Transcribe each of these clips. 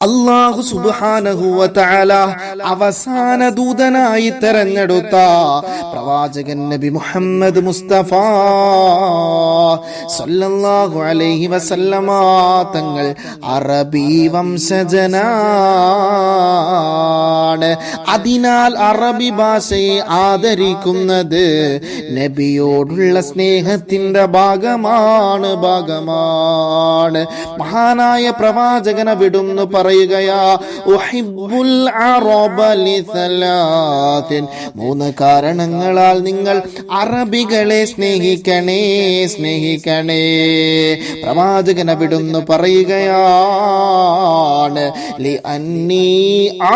അല്ലാഹു സുബ്ഹാനഹു വ തആല അവസാന ദൂതനായി തെരഞ്ഞെടുത്ത പ്രവാചകൻ നബി മുഹമ്മദ് മുസ്തഫ സല്ലല്ലാഹു അലൈഹി വസല്ലമ തങ്ങൾ അറബി വംശജനാണ്. അതിനാൽ അറബി ഭാഷയെ ആദരിക്കുന്നത് നബിയോടുള്ള സ്നേഹത്തിന്റെ ഭാഗമാണ്. മഹാനായ പ്രവാചകനെ വിടുന്നു പറയുകയാ, ഉഹിബ്ബുൽ അറബ ലിസലാത്തിൻ, 3 കാരണങ്ങളാൽ നിങ്ങൾ അറബികളെ സ്നേഹിക്കണേ. പ്രവാചകനെ വിടുന്നു പറയുകയാണ്, ലി അന്നീ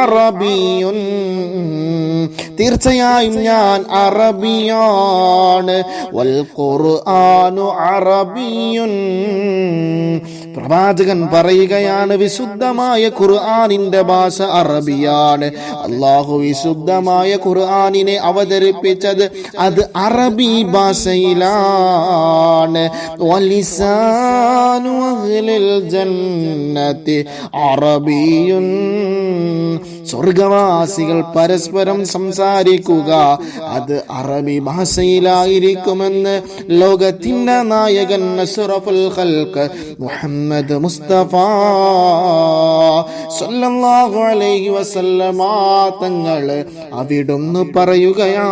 അറബിയുൻ, തീർച്ചയായും ഞാൻ അറബിയാണ്. വൽ ഖുർആനു അറബിയുൻ, പ്രവാചകൻ പറയുകയാണ് വിശുദ്ധമായ ഖുർആനിന്റെ ഭാഷ അറബിയാണ്. അല്ലാഹു വിശുദ്ധമായ ഖുർആനിനെ അവതരിപ്പിച്ചത് അത് അറബി ഭാഷയിലാണ്. വലിസാനു അഹ്ലിൽ ജന്നത്തി അറബിയുൻ, സ്വർഗവാസികൾ പരസ്പരം സംസാരിക്കുക അത് അറബി ഭാഷയിലായിരിക്കുമെന്ന് ലോകത്തിന്റെ നായകൻ അഷ്റഫുൽ ഖൽഖ് മുഹമ്മദ് മുസ്തഫ സല്ലല്ലാഹു അലൈഹി വസല്ലമ തങ്ങൾ അവിടുന്ന് പറയുകയാണ്.